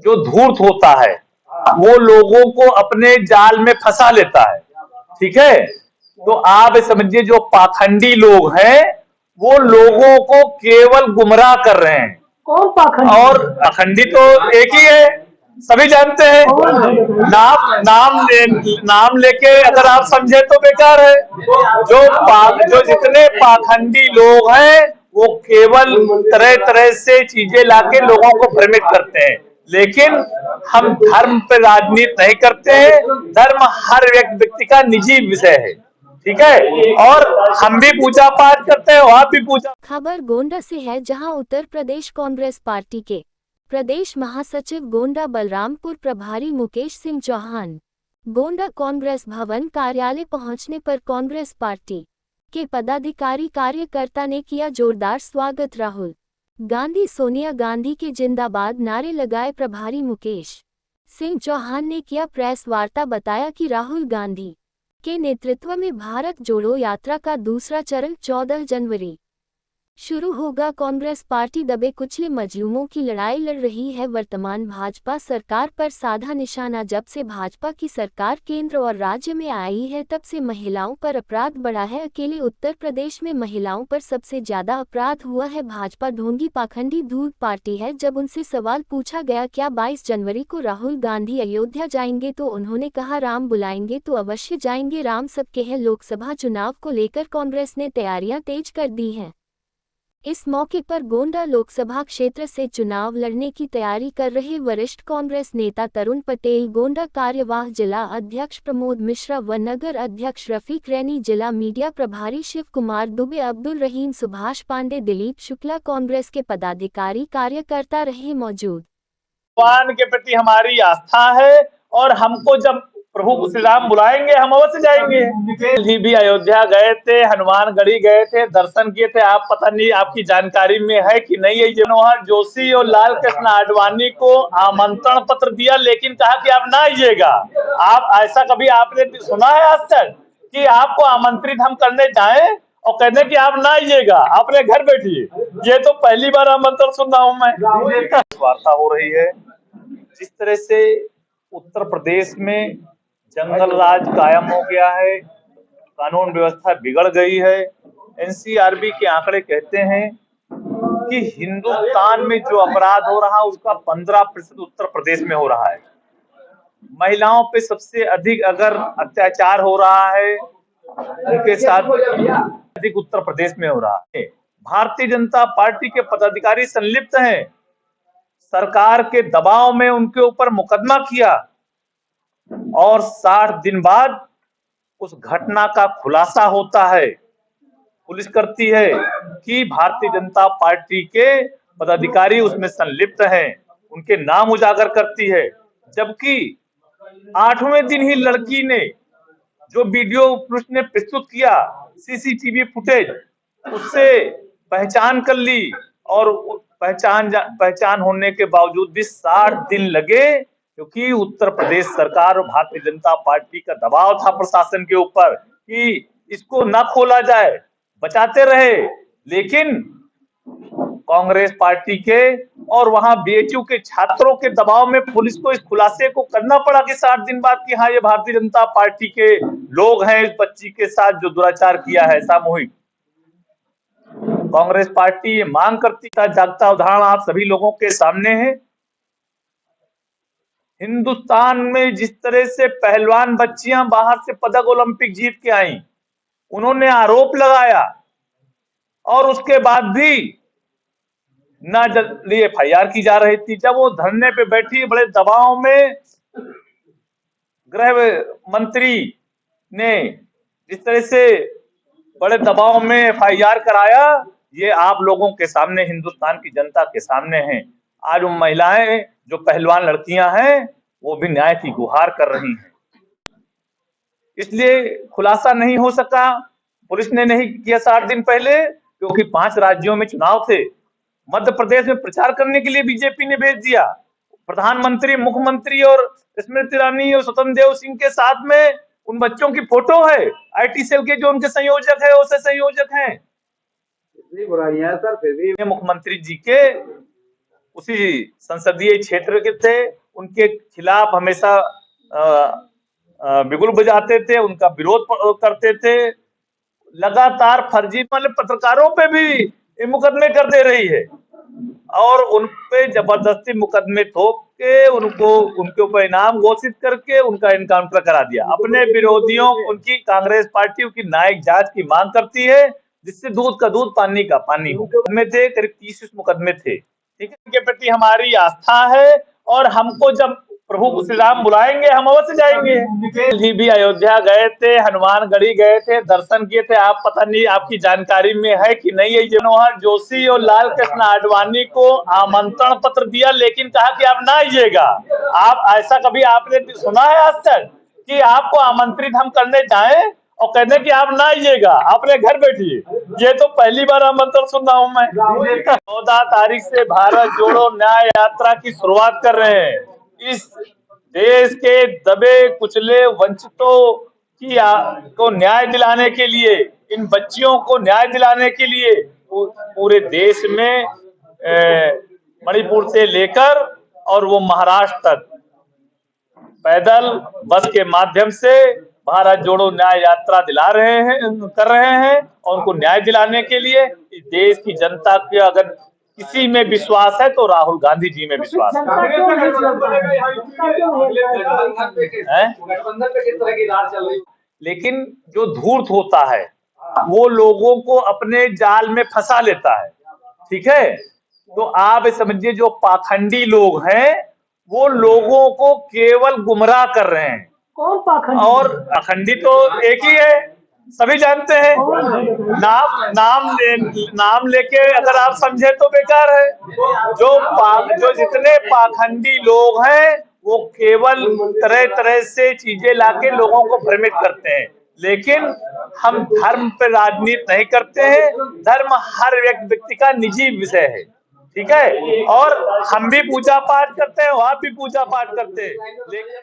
जो धूर्त होता है वो लोगों को अपने जाल में फंसा लेता है। ठीक है, तो आप समझिए जो पाखंडी लोग हैं वो लोगों को केवल गुमराह कर रहे हैं। कौन पाखंडी? और पाखंडी तो एक ही है, सभी जानते हैं। नाम लेके अगर आप समझे तो बेकार है। जो जितने पाखंडी लोग हैं वो केवल तरह तरह से चीजें लाके लोगों को भ्रमित करते हैं, लेकिन हम धर्म पे राजनीति नहीं करते हैं। धर्म हर व्यक्ति का निजी विषय है, ठीक है, और हम भी पूजा पाठ करते हैं, आप भी पूजा। खबर गोंडा से है, जहां उत्तर प्रदेश कांग्रेस पार्टी के प्रदेश महासचिव गोंडा बलरामपुर प्रभारी मुकेश सिंह चौहान गोंडा कांग्रेस भवन कार्यालय पहुंचने पर कांग्रेस पार्टी के पदाधिकारी कार्यकर्ता ने किया जोरदार स्वागत। राहुल गांधी सोनिया गांधी के जिंदाबाद नारे लगाए प्रभारी मुकेश सिंह चौहान ने किया प्रेस वार्ता। बताया कि राहुल गांधी के नेतृत्व में भारत जोड़ो यात्रा का दूसरा चरण 14 जनवरी शुरू होगा। कांग्रेस पार्टी दबे कुचले मजलूमों की लड़ाई लड़ रही है। वर्तमान भाजपा सरकार पर साधा निशाना। जब से भाजपा की सरकार केंद्र और राज्य में आई है तब से महिलाओं पर अपराध बढ़ा है। अकेले उत्तर प्रदेश में महिलाओं पर सबसे ज्यादा अपराध हुआ है। भाजपा ढोंगी पाखंडी धूर्त पार्टी है। जब उनसे सवाल पूछा गया क्या 22 जनवरी को राहुल गांधी अयोध्या जाएंगे तो उन्होंने कहा राम बुलाएंगे तो अवश्य जाएंगे। राम सबके हैं। लोकसभा चुनाव को लेकर कांग्रेस ने तैयारियां तेज कर दी हैं। इस मौके पर गोंडा लोकसभा क्षेत्र से चुनाव लड़ने की तैयारी कर रहे वरिष्ठ कांग्रेस नेता तरुण पटेल, गोंडा कार्यवाह जिला अध्यक्ष प्रमोद मिश्रा व नगर अध्यक्ष रफीक रैनी, जिला मीडिया प्रभारी शिव कुमार दुबे, अब्दुल रहीम, सुभाष पांडे, दिलीप शुक्ला कांग्रेस के पदाधिकारी कार्यकर्ता रहे मौजूद। भगवान के प्रति हमारी आस्था है और हमको जब प्रभु श्री राम बुलाएंगे हम अवश्य जाएंगे। जी भी अयोध्या गए थे, हनुमानगढ़ी गए थे, दर्शन किए थे। आप पता नहीं आपकी जानकारी में है कि नहीं है, मनोहर जोशी और लाल कृष्ण आडवाणी को आमंत्रण पत्र दिया लेकिन कहा कि आप ना आइएगा। आप ऐसा कभी आपने सुना है आज तक कि आपको आमंत्रित हम करने जाएं और कहने कि आप ना आइएगा, अपने घर बैठिए? ये तो पहली बार आमंत्रण सुन रहा हूं मैं। वार्ता हो रही है जिस तरह से उत्तर प्रदेश में जंगल राज कायम हो गया है, कानून व्यवस्था बिगड़ गई है। एनसीआरबी के आंकड़े कहते हैं कि हिंदुस्तान में जो अपराध हो रहा है उसका 15% उत्तर प्रदेश में हो रहा है। महिलाओं पे सबसे अधिक अगर अत्याचार हो रहा है उनके साथ अधिक उत्तर प्रदेश में हो रहा है। भारतीय जनता पार्टी के पदाधिकारी संलिप्त हैं। सरकार के दबाव में उनके ऊपर मुकदमा किया और 60 दिन बाद उस घटना का खुलासा होता है। पुलिस करती है कि भारतीय जनता पार्टी के पदाधिकारी उसमें संलिप्त हैं, उनके नाम उजागर करती है। जबकि 8वें दिन ही लड़की ने जो वीडियो पुलिस ने प्रस्तुत किया, सीसीटीवी फुटेज, उससे पहचान कर ली और पहचान होने के बावजूद भी 60 दिन लगे क्योंकि उत्तर प्रदेश सरकार और भारतीय जनता पार्टी का दबाव था प्रशासन के ऊपर कि इसको ना खोला जाए, बचाते रहे। लेकिन कांग्रेस पार्टी के और वहां बीएचयू के छात्रों के दबाव में पुलिस को इस खुलासे को करना पड़ा कि 60 दिन बाद कि हाँ ये भारतीय जनता पार्टी के लोग हैं इस बच्ची के साथ जो दुराचार किया है सामूहिक। कांग्रेस पार्टी ये मांग करती था, जागता उदाहरण आप सभी लोगों के सामने है। हिंदुस्तान में जिस तरह से पहलवान बच्चियां बाहर से पदक ओलंपिक जीत के आई, उन्होंने आरोप लगाया और उसके बाद भी ना जल्दी एफआईआर की जा रही थी। जब वो धरने पे बैठी बड़े दबाव में गृह मंत्री ने जिस तरह से बड़े दबाव में एफआईआर कराया, ये आप लोगों के सामने, हिंदुस्तान की जनता के सामने है। आज वो महिलाएं जो पहलवान लड़कियां हैं वो भी न्याय की गुहार कर रही हैं। इसलिए खुलासा नहीं हो सका, पुलिस ने नहीं किया 60 दिन पहले क्योंकि 5 राज्यों में चुनाव थे। मध्य प्रदेश में प्रचार करने के लिए बीजेपी ने भेज दिया। प्रधानमंत्री, मुख्यमंत्री और स्मृति ईरानी और स्वतंत्र देव सिंह के साथ में उन बच्चों की फोटो है। आईटी सेल के जो उनके संयोजक है, उसे संयोजक हैं। मुख्यमंत्री जी के उसी संसदीय क्षेत्र के थे, उनके खिलाफ हमेशा बिगुल बजाते थे, उनका विरोध करते थे। लगातार फर्जी वाले पत्रकारों पे भी ये मुकदमे कर दे रही है और उन पे जबरदस्ती मुकदमे थोप के उनको उनके ऊपर इनाम घोषित करके उनका इनकाउंटर करा दिया। अपने विरोधियों, उनकी कांग्रेस पार्टी उनकी न्यायिक जांच की मांग करती है, जिससे दूध का दूध पानी का पानी हो। मुकदमे थे, करीब 30 मुकदमे थे। ठीक है, इनके प्रति हमारी आस्था है और हमको जब प्रभु श्री राम बुलाएंगे हम अवश्य जाएंगे। जी भी अयोध्या गए थे, हनुमानगढ़ी गए थे, दर्शन किए थे। आप पता नहीं आपकी जानकारी में है कि नहीं है, मनोहर जोशी और लाल कृष्ण आडवाणी को आमंत्रण पत्र दिया, लेकिन कहा कि आप ना आइएगा। आप ऐसा कभी आपने सुना है आज तक कि आपको आमंत्रित हम करने जाएं और कहने कि आप ना आइएगा, आपने घर बैठिए? ये तो पहली बार आमंत्रण सुन रहा हूं मैं। 14 तारीख से भारत जोड़ो न्याय यात्रा की शुरुआत कर रहे हैं। इस देश के दबे कुचले वंचितों को न्याय दिलाने के लिए, इन बच्चियों को न्याय दिलाने के लिए पूरे देश में मणिपुर से लेकर और वो महाराष्ट्र तक पैदल बस के माध्यम से भारत जोड़ो न्याय यात्रा कर रहे हैं और उनको न्याय दिलाने के लिए इस देश की जनता के अगर किसी में विश्वास है तो राहुल गांधी जी में विश्वास है। लेकिन जो धूर्त होता है वो लोगों को अपने जाल में फंसा लेता है। ठीक है, तो आप समझिए जो पाखंडी लोग हैं वो लोगों को केवल गुमराह कर रहे हैं। कौन पाखंडी? और पाखंडी तो एक ही है, सभी जानते हैं। नाम लेके अगर आप समझे तो बेकार है। जो जितने पाखंडी लोग हैं वो केवल तरह तरह से चीजें लाके लोगों को भ्रमित करते हैं, लेकिन हम धर्म पे राजनीति नहीं करते हैं। धर्म हर व्यक्ति का निजी विषय है। ठीक है, और हम भी पूजा पाठ करते हैं, आप भी पूजा पाठ करते हैं, लेकिन